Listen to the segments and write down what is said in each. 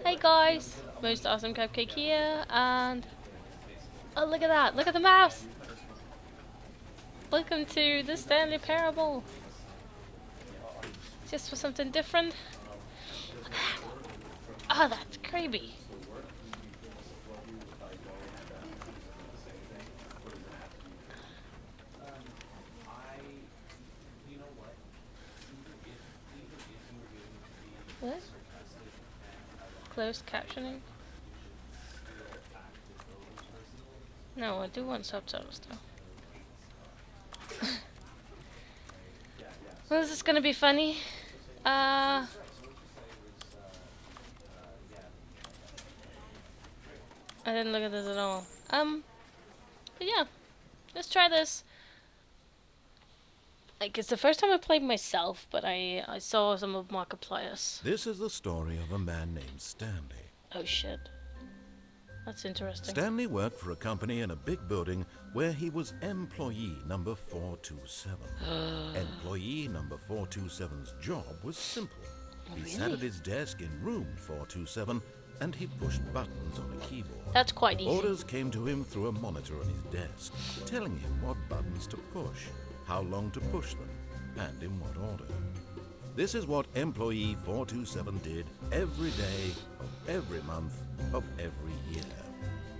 Hey guys, most awesome Cupcake here, and oh look at that! Look at the mouse! Welcome to the Stanley Parable. Just for something different. Look at that! Oh, that's creepy. What? Closed captioning? No, I do want subtitles though. Well, this is gonna be funny. I didn't look at this at all. But yeah, let's try this. Like, it's the first time I played myself, but I saw some of Markiplier's. This is the story of a man named Stanley. Oh shit. That's interesting. Stanley worked for a company in a big building where he was employee number 427. Employee number 427's job was simple. He sat at his desk in room 427 and he pushed buttons on a keyboard. That's quite easy. Orders came to him through a monitor on his desk, telling him what buttons to push, how long to push them, and in what order. This is what employee 427 did every day of every month of every year.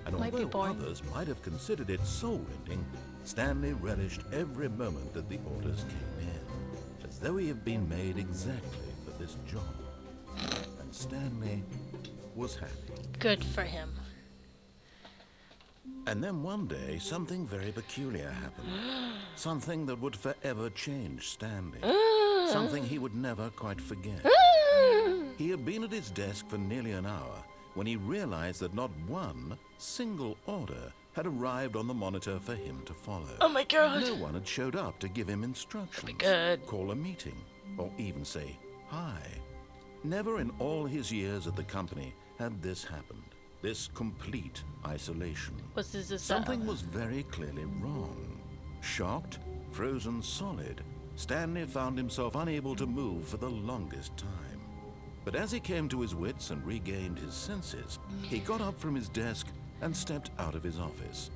And Might be although boring. others might have considered it soul-rending, Stanley relished every moment that the orders came in, as though he had been made exactly for this job. And Stanley was happy. Good for him. And then one day, something very peculiar happened. Something that would forever change Stanley. Something he would never quite forget. He had been at his desk for nearly an hour when he realized that not one single order had arrived on the monitor for him to follow. Oh my god. No one had showed up to give him instructions, Good. call a meeting, or even say hi. Never in all his years at the company had this happened. This complete isolation. What's this? Something was very clearly wrong. Shocked, frozen solid, Stanley found himself unable to move for the longest time. But as he came to his wits and regained his senses, he got up from his desk and stepped out of his office.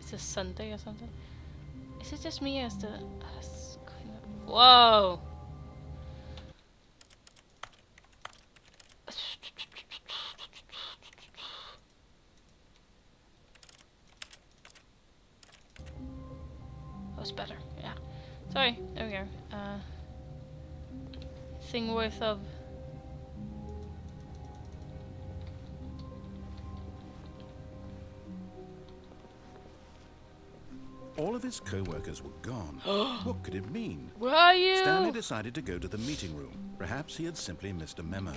Is this Sunday or something? Is it just me or is the... kind of... Whoa! That's better, yeah. Sorry, there we go. Thing worth of... All of his co-workers were gone. What could it mean? Where are you? Stanley decided to go to the meeting room. Perhaps he had simply missed a memo.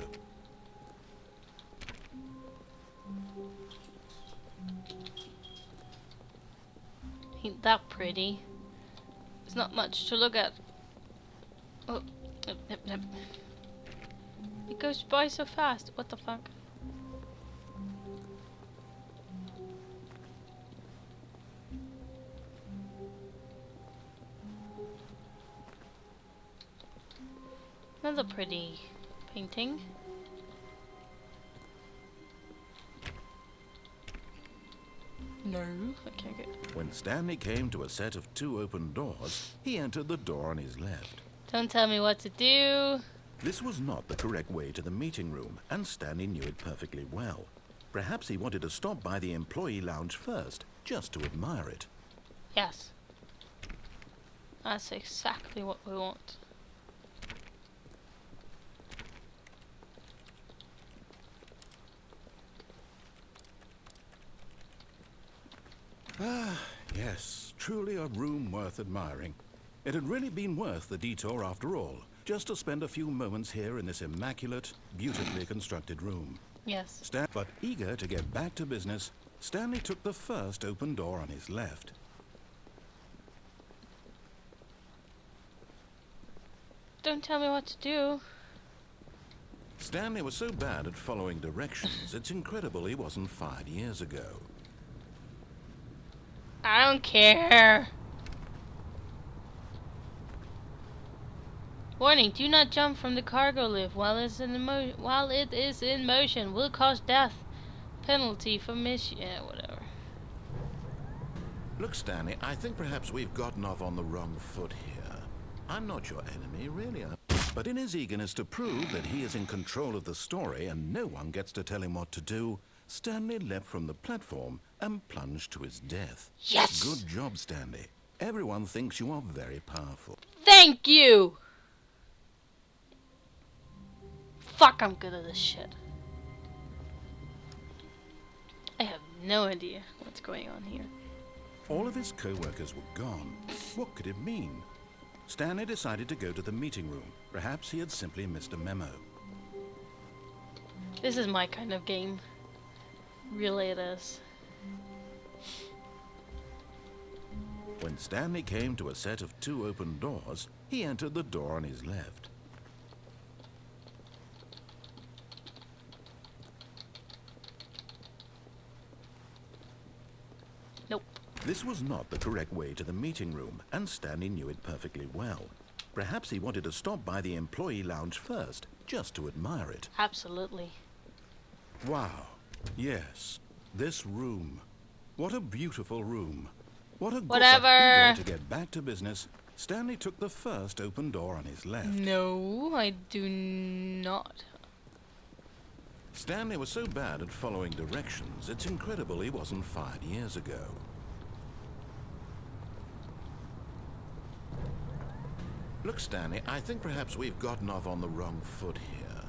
Ain't that pretty? There's not much to look at. Oh, yep. It goes by so fast. What the fuck? Another pretty painting. No. Okay, good. When Stanley came to a set of 2 open doors, he entered the door on his left. Don't tell me what to do. This was not the correct way to the meeting room, and Stanley knew it perfectly well. Perhaps he wanted to stop by the employee lounge first, just to admire it. Yes. That's exactly what we want. Ah, yes, truly a room worth admiring. It had really been worth the detour after all, just to spend a few moments here in this immaculate, beautifully constructed room. Yes. But eager to get back to business, Stanley took the first open door on his left. Don't tell me what to do. Stanley was so bad at following directions, it's incredible he wasn't fired years ago. I don't care. Warning, do not jump from the cargo lift while it is in motion. Will cause death. Penalty for mission. Yeah, whatever. Look, Stanley, I think perhaps we've gotten off on the wrong foot here. I'm not your enemy, really. But in his eagerness to prove that he is in control of the story and no one gets to tell him what to do, Stanley leapt from the platform and plunged to his death. Yes! Good job, Stanley. Everyone thinks you are very powerful. Thank you! Fuck, I'm good at this shit. I have no idea what's going on here. All of his co-workers were gone. What could it mean? Stanley decided to go to the meeting room. Perhaps he had simply missed a memo. This is my kind of game. Really it is. When Stanley came to a set of 2 open doors, he entered the door on his left. Nope. This was not the correct way to the meeting room, and Stanley knew it perfectly well. Perhaps he wanted to stop by the employee lounge first, just to admire it. Absolutely. Wow. Yes. This room. What a beautiful room. What a Whatever. Eager to get back to business, Stanley took the first open door on his left. No, I do not. Stanley was so bad at following directions, it's incredible he wasn't fired years ago. Look, Stanley, I think perhaps we've gotten off on the wrong foot here.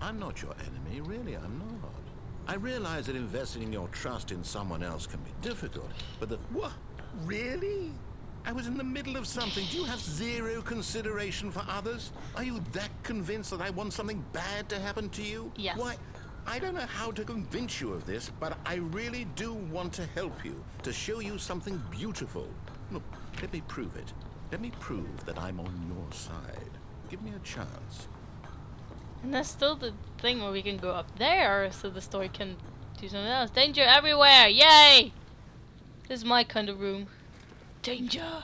I'm not your enemy, really, I'm not. I realize that investing your trust in someone else can be difficult, but What? Really? I was in the middle of something. Do you have zero consideration for others? Are you that convinced that I want something bad to happen to you? Yes. Why, I don't know how to convince you of this, but I really do want to help you, to show you something beautiful. Look, let me prove it. Let me prove that I'm on your side. Give me a chance. And that's still the thing where we can go up there so the story can do something else. Danger everywhere! Yay! This is my kind of room. Danger!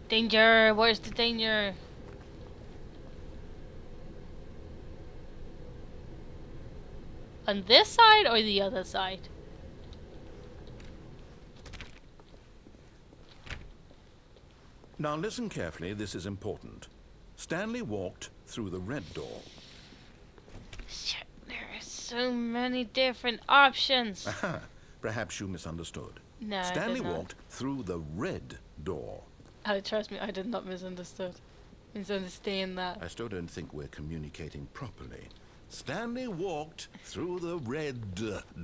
Danger! Where's the danger? On this side or the other side? Now listen carefully, this is important. Stanley walked through the red door. Shit, there are so many different options. Aha, perhaps you misunderstood. No, Stanley I did not. walked through the red door. Oh, trust me, I did not misunderstand that. I still don't think we're communicating properly. Stanley walked through the red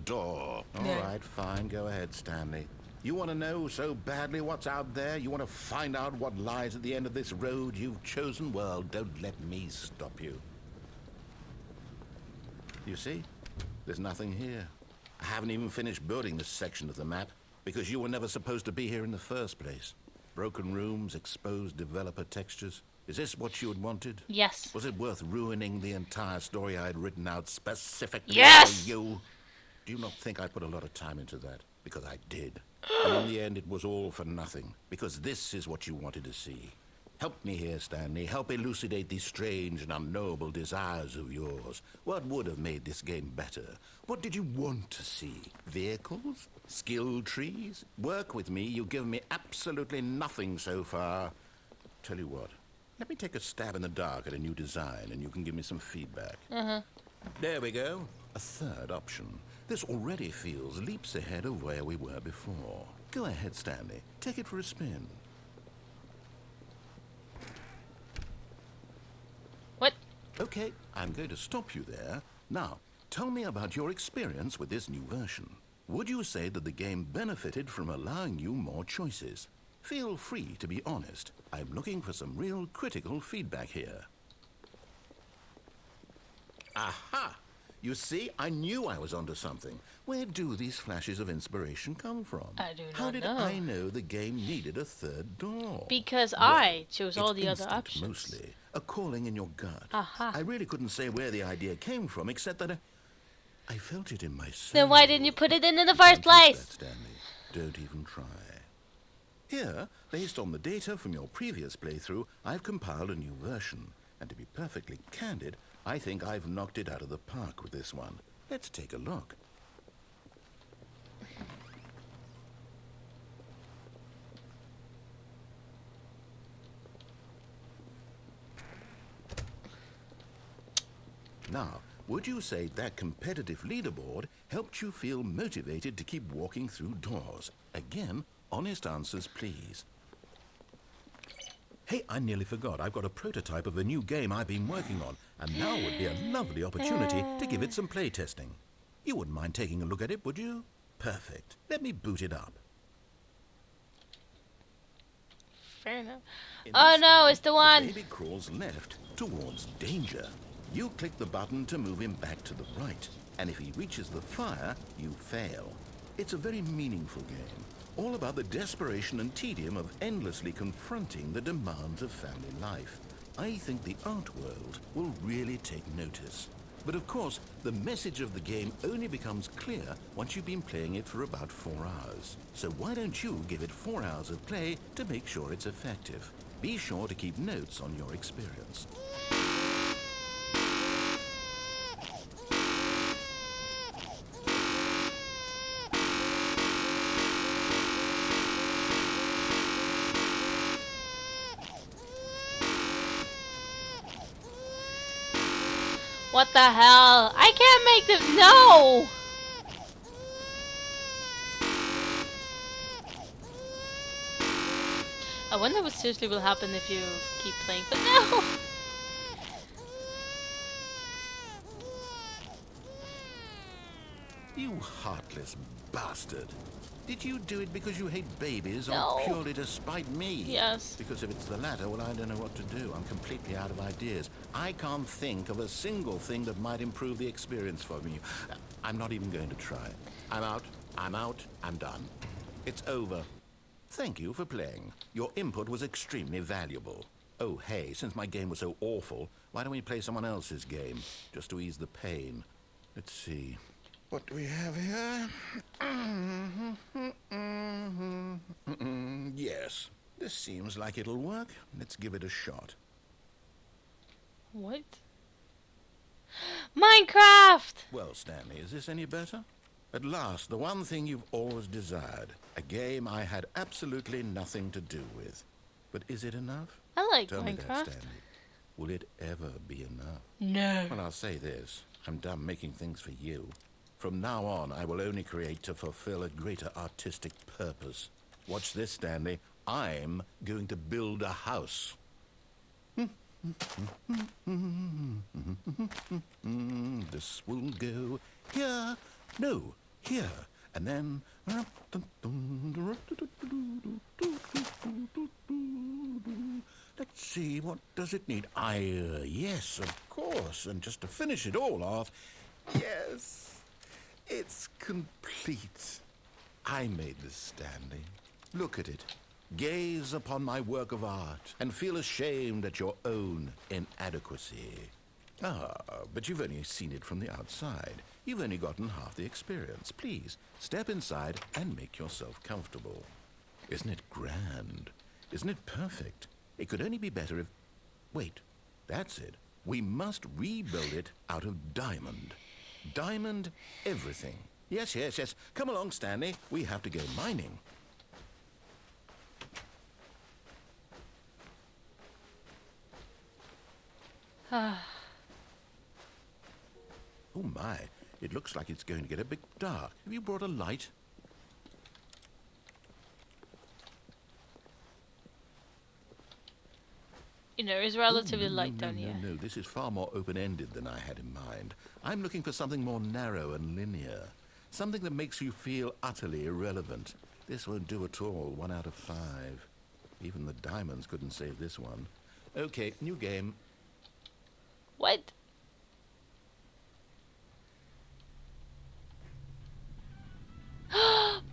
door. All No. right, fine, go ahead, Stanley. You want to know so badly what's out there? You want to find out what lies at the end of this road you've chosen? Well, don't let me stop you. You see? There's nothing here. I haven't even finished building this section of the map because you were never supposed to be here in the first place. Broken rooms, exposed developer textures. Is this what you had wanted? Yes. Was it worth ruining the entire story I had written out specifically Yes! for you? Do you not think I put a lot of time into that? Because I did. And in the end, it was all for nothing. Because this is what you wanted to see. Help me here, Stanley. Help elucidate these strange and unknowable desires of yours. What would have made this game better? What did you want to see? Vehicles? Skill trees? Work with me. You've given me absolutely nothing so far. Tell you what. Let me take a stab in the dark at a new design, and you can give me some feedback. There we go. A third option. This already feels leaps ahead of where we were before. Go ahead, Stanley. Take it for a spin. What? Okay, I'm going to stop you there. Now, tell me about your experience with this new version. Would you say that the game benefited from allowing you more choices? Feel free to be honest. I'm looking for some real critical feedback here. Aha! You see, I knew I was onto something. Where do these flashes of inspiration come from? I do not How did know. I know the game needed a third door? Because Well, I chose all it's the other instinct, options. Mostly. A calling in your gut. Aha. I really couldn't say where the idea came from, except that I felt it in my soul. Then why didn't you put it in the Don't first use place? that, Stanley. Don't even try. Here, based on the data from your previous playthrough, I've compiled a new version. And to be perfectly candid, I think I've knocked it out of the park with this one. Let's take a look. Now, would you say that competitive leaderboard helped you feel motivated to keep walking through doors? Again, honest answers, please. Hey, I nearly forgot. I've got a prototype of a new game I've been working on, and now would be a lovely opportunity to give it some playtesting. You wouldn't mind taking a look at it, would you? Perfect. Let me boot it up. Fair enough. Oh no, it's the one! The baby crawls left towards danger. You click the button to move him back to the right, and if he reaches the fire, you fail. It's a very meaningful game, all about the desperation and tedium of endlessly confronting the demands of family life. I think the art world will really take notice. But of course, the message of the game only becomes clear once you've been playing it for about 4 hours. So why don't you give it 4 hours of play to make sure it's effective? Be sure to keep notes on your experience. What the hell? I can't make them. No! I wonder what seriously will happen if you keep playing, but no! You heartless bastard. Did you do it because you hate babies No. or purely to spite me? Yes. Because if it's the latter, well, I don't know what to do. I'm completely out of ideas. I can't think of a single thing that might improve the experience for me. I'm not even going to try. I'm out. I'm done. It's over. Thank you for playing. Your input was extremely valuable. Oh, hey, since my game was so awful, why don't we play someone else's game, just to ease the pain? Let's see. What do we have here? Yes, this seems like it'll work. Let's give it a shot. What? Minecraft! Well, Stanley, is this any better? At last, the one thing you've always desired. A game I had absolutely nothing to do with. But is it enough? I like Tell me that, Minecraft. Stanley. Will it ever be enough? No. Well, I'll say this. I'm done making things for you. From now on, I will only create to fulfill a greater artistic purpose. Watch this, Stanley. I'm going to build a house. This will go here. No, here. And then... Let's see, what does it need? Yes, of course. And just to finish it all off... Yes, it's complete. I made this, Stanley. Look at it. Gaze upon my work of art and feel ashamed at your own inadequacy. Ah, but you've only seen it from the outside. You've only gotten half the experience. Please, step inside and make yourself comfortable. Isn't it grand? Isn't it perfect? It could only be better if... Wait, that's it. We must rebuild it out of diamond. Diamond everything. Yes. Come along, Stanley. We have to go mining. Oh my, it looks like it's going to get a bit dark. Have you brought a light? You know, it's relatively light down here. No, this is far more open-ended than I had in mind. I'm looking for something more narrow and linear. Something that makes you feel utterly irrelevant. This won't do at all. 1 out of 5. Even the diamonds couldn't save this one. Okay, new game. What?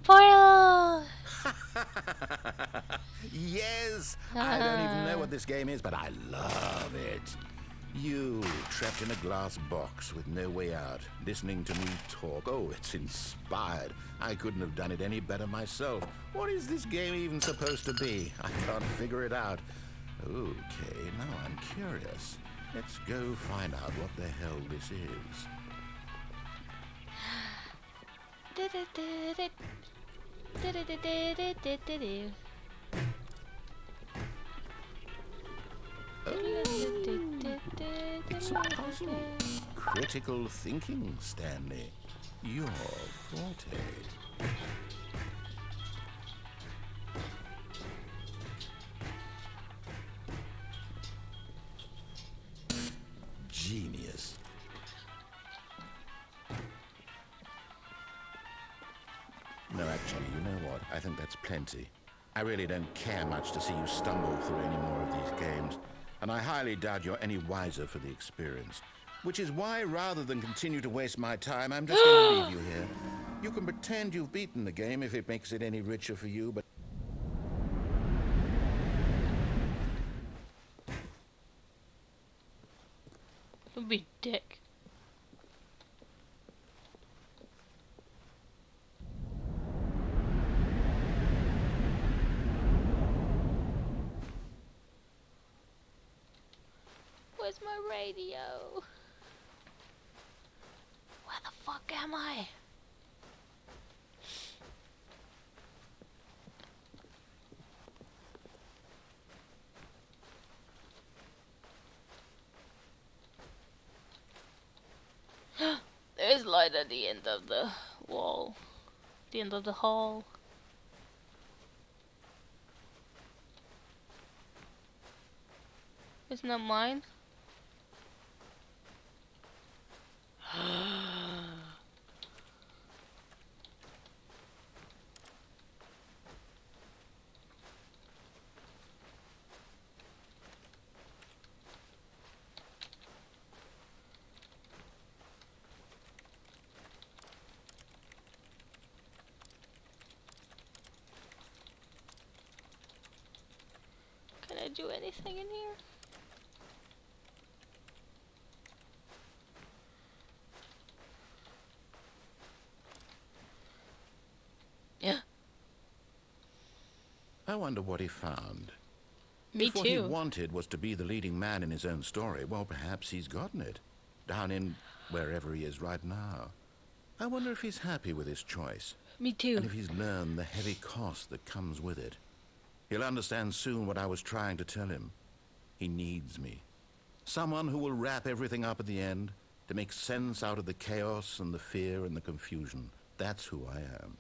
Portal! Yes! I don't even know what this game is, but I love it. You, trapped in a glass box with no way out, listening to me talk. Oh, it's inspired. I couldn't have done it any better myself. What is this game even supposed to be? I can't figure it out. Okay, now I'm curious. Let's go find out what the hell this is. It's a puzzle. Critical thinking, Stanley. Your forte. Genius. No, actually, you know what? I think that's plenty. I really don't care much to see you stumble through any more of these games, and I highly doubt you're any wiser for the experience. Which is why, rather than continue to waste my time, I'm just going to leave you here. You can pretend you've beaten the game if it makes it any richer for you, but... Don't be a dick. Where's my radio? Where the fuck am I? There's light at the end of the wall. The end of the hall. Isn't that mine? Can I do anything in here? Yeah. I wonder what he found. Me If what he too. wanted was to be the leading man in his own story, well, perhaps he's gotten it. Down in wherever he is right now. I wonder if he's happy with his choice. Me too. And if he's learned the heavy cost that comes with it. He'll understand soon what I was trying to tell him. He needs me. Someone who will wrap everything up at the end, to make sense out of the chaos and the fear and the confusion. That's who I am.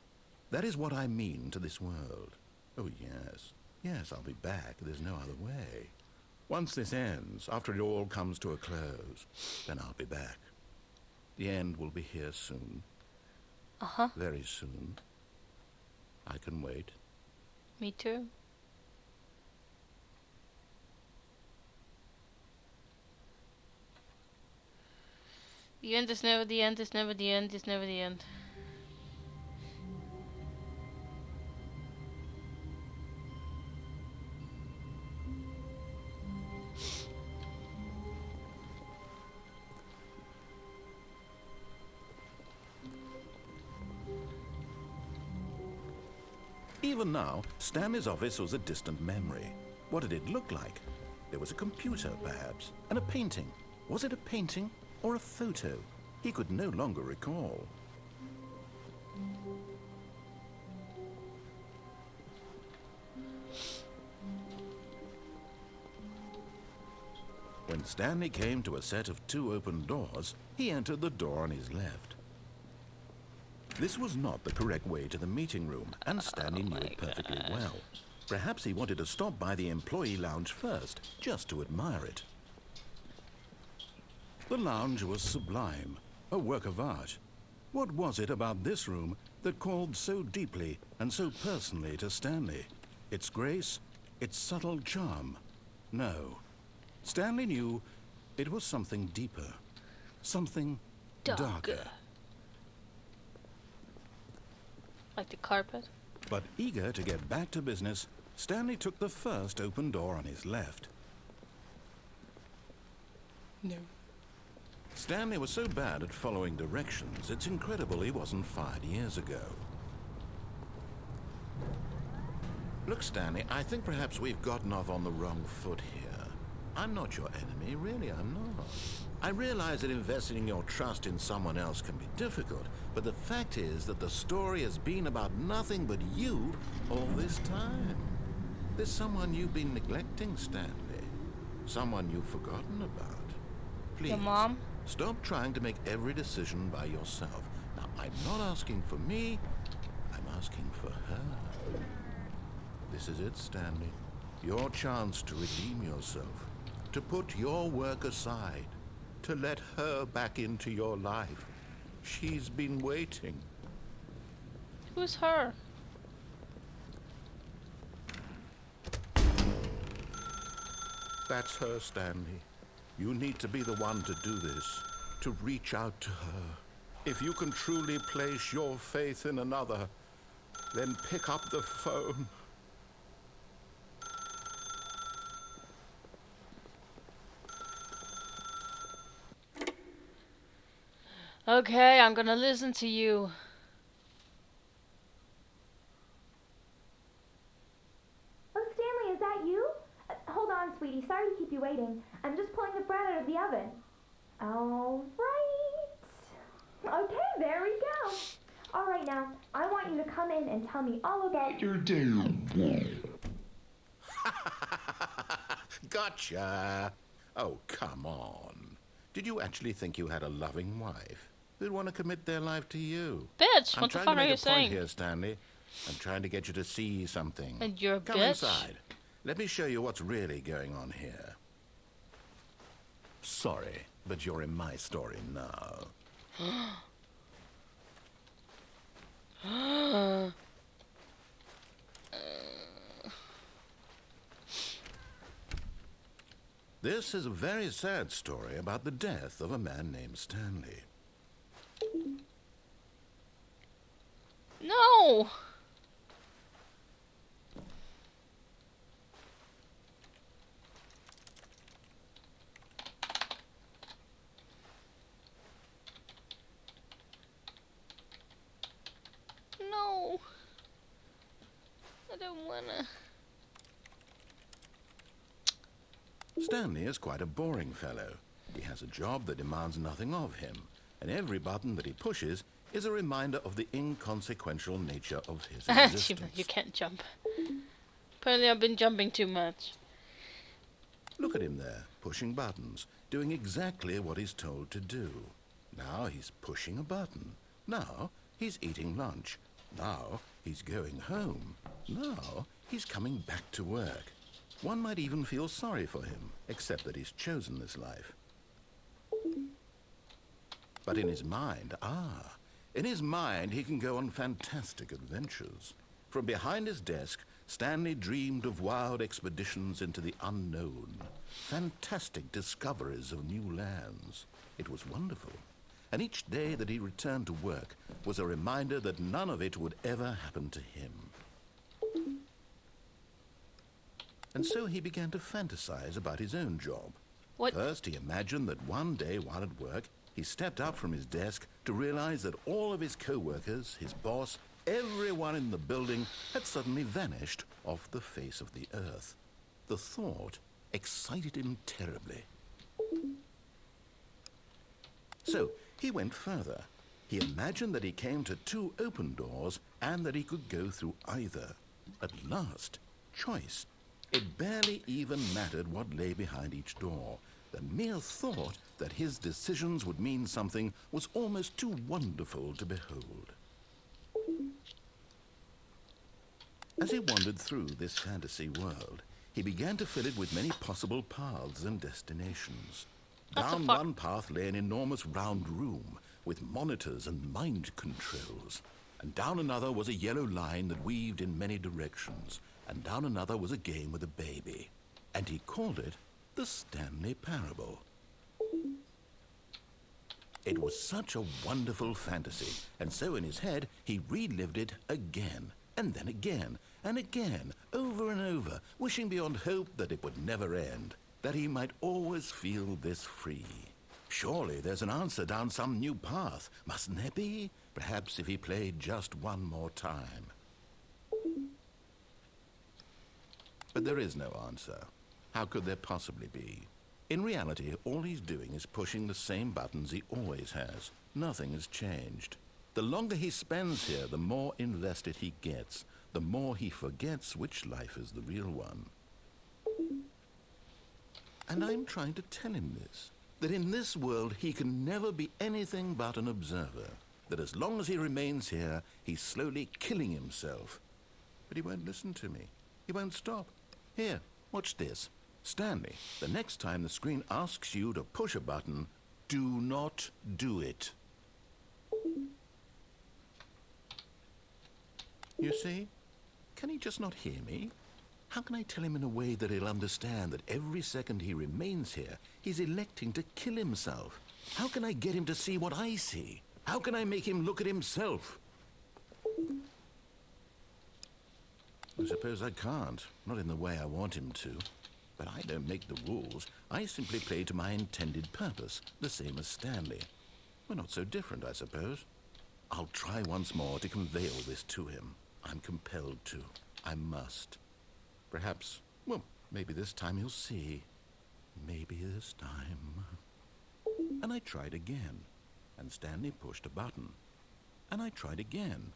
That is what I mean to this world. Oh, yes. Yes, I'll be back. There's no other way. Once this ends, after it all comes to a close, then I'll be back. The end will be here soon. Uh-huh. Very soon. I can wait. Me too. The end is never the end, is never the end, is never the end. Even now, Stanley's office was a distant memory. What did it look like? There was a computer, perhaps, and a painting. Was it a painting or a photo? He could no longer recall. When Stanley came to a set of 2 open doors, he entered the door on his left. This was not the correct way to the meeting room, and Stanley knew it perfectly well. Perhaps he wanted to stop by the employee lounge first, just to admire it. The lounge was sublime, a work of art. What was it about this room that called so deeply and so personally to Stanley? Its grace, its subtle charm? No. Stanley knew it was something deeper, something darker. Like the carpet. But eager to get back to business, Stanley took the first open door on his left. No. Stanley was so bad at following directions, it's incredible he wasn't fired years ago. Look, Stanley, I think perhaps we've gotten off on the wrong foot here. I'm not your enemy, really, I'm not. I realize that investing your trust in someone else can be difficult, but the fact is that the story has been about nothing but you all this time. There's someone you've been neglecting, Stanley. Someone you've forgotten about. Please, Your mom? stop trying to make every decision by yourself. Now, I'm not asking for me, I'm asking for her. This is it, Stanley. Your chance to redeem yourself, to put your work aside, to let her back into your life. She's been waiting. Who's her? That's her, Stanley. You need to be the one to do this, to reach out to her. If you can truly place your faith in another, then pick up the phone. Okay, I'm gonna listen to you. Oh, Stanley, is that you? Hold on, sweetie. Sorry to keep you waiting. I'm just pulling the bread out of the oven. All right. Okay, there we go. All right, now, I want you to come in and tell me all about your day. Gotcha. Oh, come on. Did you actually think you had a loving wife who'd want to commit their life to you? Bitch, I'm what the trying fuck to are make you a point saying? here, Stanley. I'm trying to get you to see something. And you're a Come bitch? inside. Let me show you what's really going on here. Sorry, but you're in my story now. This is a very sad story about the death of a man named Stanley. No! No! I don't wanna. Stanley is quite a boring fellow. He has a job that demands nothing of him, and every button that he pushes is a reminder of the inconsequential nature of his existence. You can't jump. Apparently I've been jumping too much. Look at him there, pushing buttons, doing exactly what he's told to do. Now he's pushing a button. Now he's eating lunch. Now he's going home. Now he's coming back to work. One might even feel sorry for him, except that he's chosen this life. But in his mind, in his mind he can go on fantastic adventures. From behind his desk, Stanley dreamed of wild expeditions into the unknown, fantastic discoveries of new lands. It was wonderful, and each day that he returned to work was a reminder that none of it would ever happen to him. And so he began to fantasize about his own job. What? First, he imagined that one day while at work, he stepped up from his desk to realize that all of his co-workers, his boss, everyone in the building had suddenly vanished off the face of the earth. The thought excited him terribly. So he went further. He imagined that he came to two open doors and that he could go through either. At last, choice. It barely even mattered what lay behind each door. The mere thought that his decisions would mean something was almost too wonderful to behold. As he wandered through this fantasy world, he began to fill it with many possible paths and destinations. Down one path lay an enormous round room with monitors and mind controls. And down another was a yellow line that weaved in many directions. And down another was a game with a baby. And he called it the Stanley Parable. It was such a wonderful fantasy, and so in his head he relived it again, and then again, and again, over and over, wishing beyond hope that it would never end. that he might always feel this free. Surely there's an answer down some new path, mustn't there be? Perhaps if he played just one more time. But there is no answer. How could there possibly be? In reality, all he's doing is pushing the same buttons he always has. Nothing has changed. The longer he spends here, the more invested he gets, the more he forgets which life is the real one. And I'm trying to tell him this, that in this world he can never be anything but an observer, that as long as he remains here, he's slowly killing himself. But he won't listen to me. He won't stop. Here, watch this. Stanley, the next time the screen asks you to push a button, do not do it. You see? Can he just not hear me? How can I tell him in a way that he'll understand that every second he remains here, he's electing to kill himself? How can I get him to see what I see? How can I make him look at himself? I suppose I can't, not in the way I want him to. But I don't make the rules. I simply play to my intended purpose, the same as Stanley. We're not so different, I suppose. I'll try once more to convey all this to him. I'm compelled to. I must. Perhaps, well, maybe this time he'll see. Maybe this time. And I tried again, and Stanley pushed a button. And I tried again,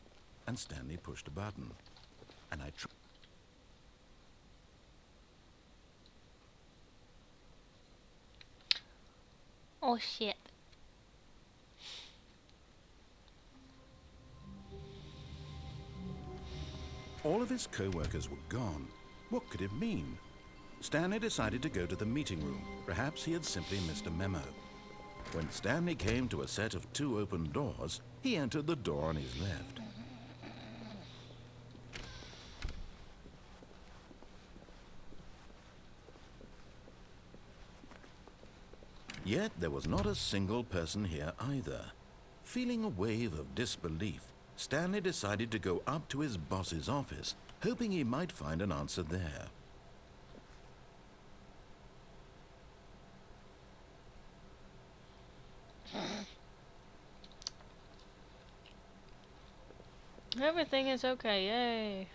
and Stanley pushed a button. And I tried. Oh shit. All of his co-workers were gone. What could it mean? Stanley decided to go to the meeting room. Perhaps he had simply missed a memo. When Stanley came to a set of 2 open doors, he entered the door on his left. Yet there was not a single person here either. Feeling a wave of disbelief, Stanley decided to go up to his boss's office, hoping he might find an answer there. Everything is okay, yay.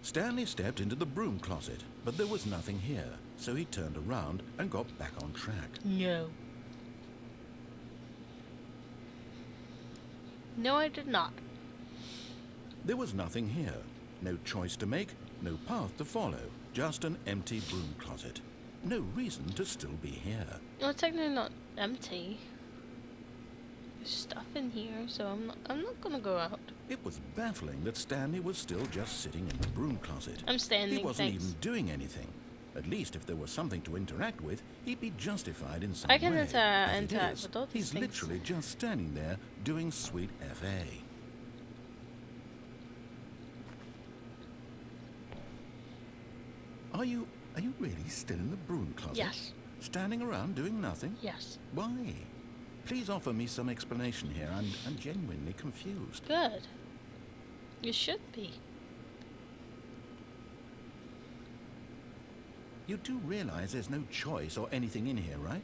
Stanley stepped into the broom closet, but there was nothing here, so he turned around and got back on track. No. No, I did not. There was nothing here. No choice to make, no path to follow, just an empty broom closet. No reason to still be here. Well, it's technically not empty. There's stuff in here, so I'm not gonna go out. It was baffling that Stanley was still just sitting in the broom closet. I'm standing, He wasn't thanks. even doing anything. At least if there was something to interact with, he'd be justified in some way. I can As it interact is, with all these he's things. literally just standing there doing sweet FA. Are you really still in the broom closet? Yes. Standing around doing nothing? Yes. Why? Please offer me some explanation here. I'm genuinely confused. Good. You should be. You do realize there's no choice or anything in here, right?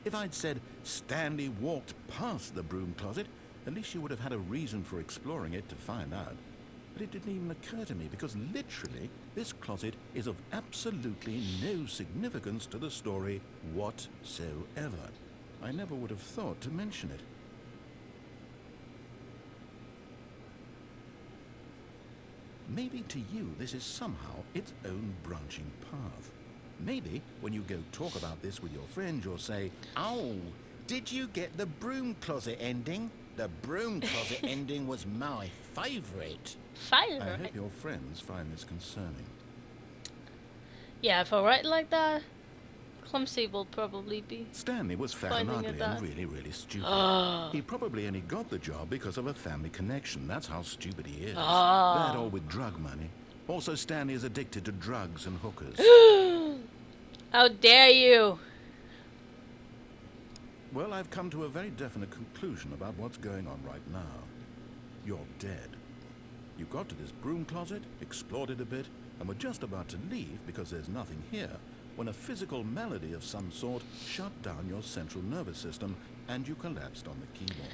If I'd said Stanley walked past the broom closet, at least you would have had a reason for exploring it to find out. But it didn't even occur to me because literally this closet is of absolutely no significance to the story whatsoever. I never would have thought to mention it. Maybe to you this is somehow its own branching path. Maybe when you go talk about this with your friends, you'll say, "Oh, did you get the broom closet ending? The broom closet ending was my favorite." Fire. I hope your friends find this concerning. Yeah, if I write like that, Clumsy will probably be. Stanley was fat and Finding ugly it and that. really, really stupid. Ah. He probably only got the job because of a family connection. That's how stupid he is. Ah. That or with drug money. Also, Stanley is addicted to drugs and hookers. How dare you! Well, I've come to a very definite conclusion about what's going on right now. You're dead. You got to this broom closet, explored it a bit, and were just about to leave because there's nothing here, when a physical malady of some sort shut down your central nervous system and you collapsed on the keyboard.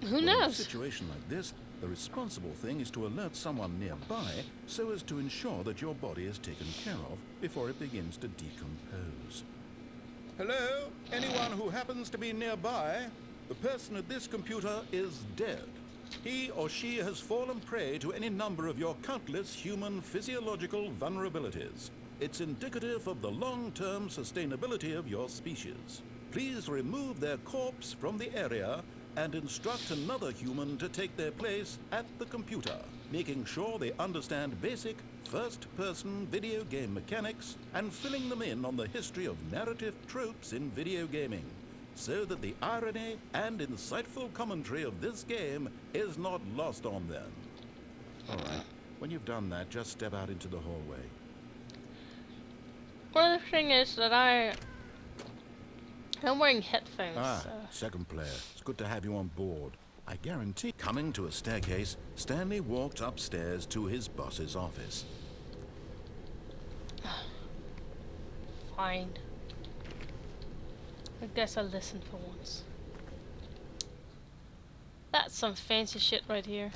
Who In a knows? situation like this, the responsible thing is to alert someone nearby so as to ensure that your body is taken care of before it begins to decompose. Hello? Anyone who happens to be nearby? The person at this computer is dead. He or she has fallen prey to any number of your countless human physiological vulnerabilities. It's indicative of the long-term sustainability of your species. Please remove their corpse from the area and instruct another human to take their place at the computer, making sure they understand basic first-person video game mechanics and filling them in on the history of narrative tropes in video gaming, so that the irony and insightful commentary of this game is not lost on them. All right, when you've done that, just step out into the hallway. Well, the thing is that I'm wearing headphones. Ah, So. second player. It's good to have you on board. I guarantee. Coming to a staircase, Stanley walked upstairs to his boss's office. Fine. I guess I'll listen for once. That's some fancy shit right here.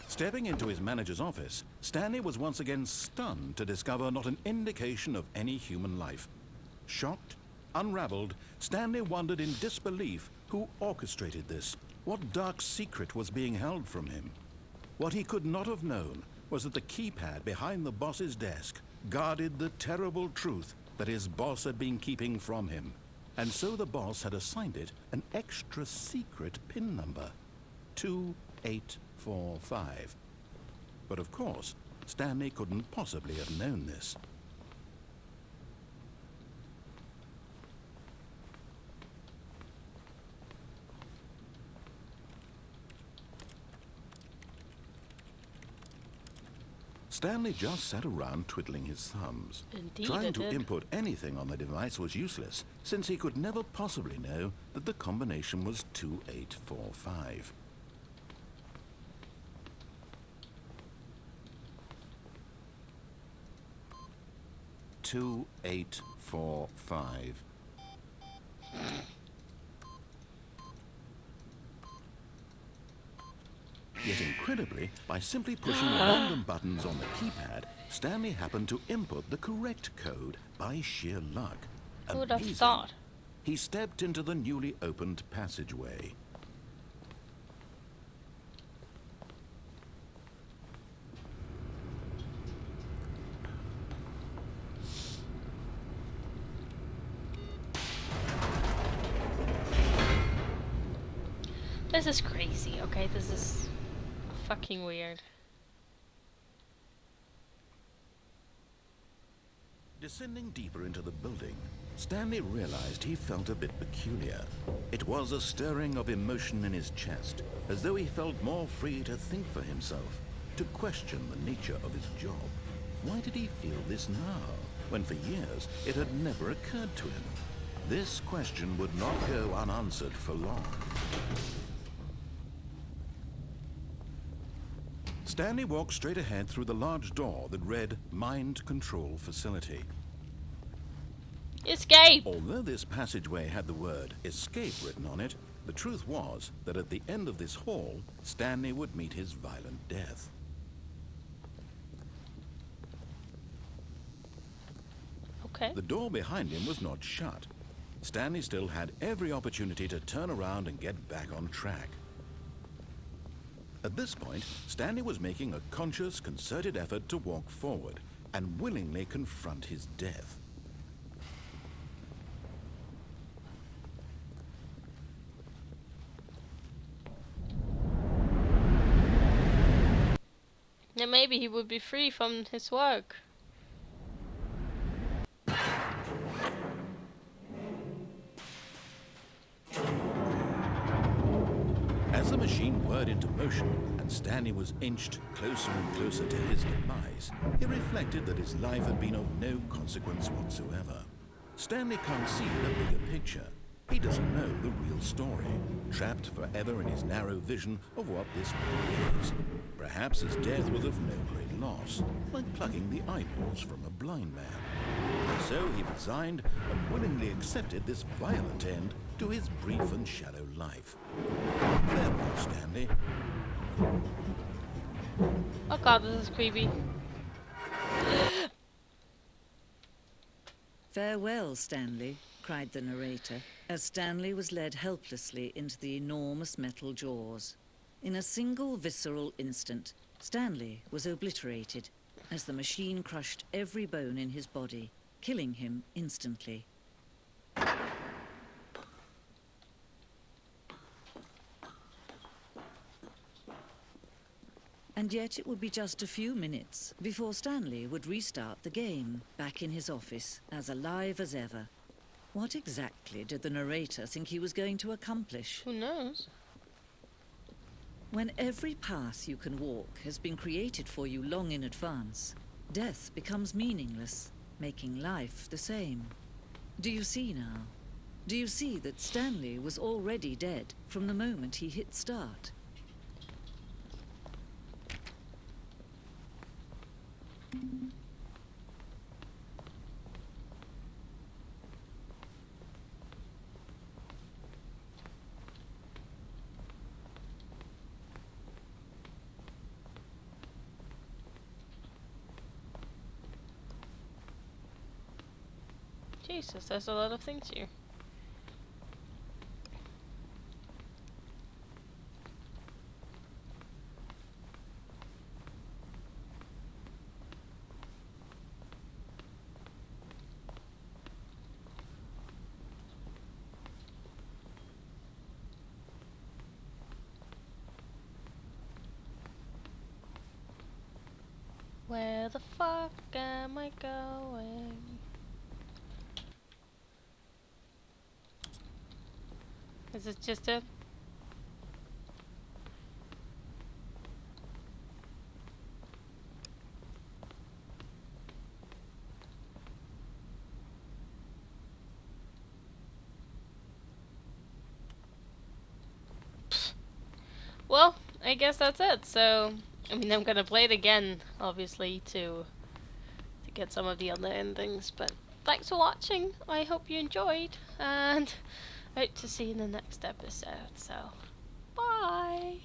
Stepping into his manager's office, Stanley was once again stunned to discover not an indication of any human life. Shocked, unraveled, Stanley wondered in disbelief who orchestrated this. What dark secret was being held from him? What he could not have known was that the keypad behind the boss's desk guarded the terrible truth that his boss had been keeping from him. And so the boss had assigned it an extra secret PIN number. 2845. But of course, Stanley couldn't possibly have known this. Stanley just sat around twiddling his thumbs. Indeed, Trying it to did. input anything on the device was useless, since he could never possibly know that the combination was 2845. Two, 8, 4, 5. Yet incredibly, by simply pushing random buttons on the keypad, Stanley happened to input the correct code by sheer luck. Who would have Amazing. thought? He stepped into the newly opened passageway. This is crazy, okay? This is fucking weird. Descending deeper into the building, Stanley realized he felt a bit peculiar. It was a stirring of emotion in his chest, as though he felt more free to think for himself, to question the nature of his job. Why did he feel this now, when for years it had never occurred to him? This question would not go unanswered for long. Stanley walked straight ahead through the large door that read Mind Control Facility. Escape! Although this passageway had the word escape written on it, the truth was that at the end of this hall, Stanley would meet his violent death. Okay. The door behind him was not shut. Stanley still had every opportunity to turn around and get back on track. At this point, Stanley was making a conscious, concerted effort to walk forward and willingly confront his death. And maybe he would be free from his work. word into motion and Stanley was inched closer and closer to his demise, he reflected that his life had been of no consequence whatsoever. Stanley can't see the bigger picture. He doesn't know the real story, trapped forever in his narrow vision of what this world is. Perhaps his death was of no great loss, like plucking the eyeballs from a blind man. So he resigned and willingly accepted this violent end to his brief and shallow life. Farewell, Stanley. Oh god, this is creepy. "Farewell, Stanley," cried the narrator, as Stanley was led helplessly into the enormous metal jaws. In a single visceral instant, Stanley was obliterated as the machine crushed every bone in his body, killing him instantly. And yet it would be just a few minutes before Stanley would restart the game, back in his office, as alive as ever. What exactly did the narrator think he was going to accomplish? Who knows? When every path you can walk has been created for you long in advance, death becomes meaningless, making life the same. Do you see now? Do you see that Stanley was already dead from the moment he hit start? Jesus, there's a lot of things here. Where the fuck am I going? Is it just a... Well, I guess that's it. So, I mean, I'm gonna play it again, obviously, to get some of the other endings. But thanks for watching. I hope you enjoyed, and I hope to see you in the next episode. So, bye.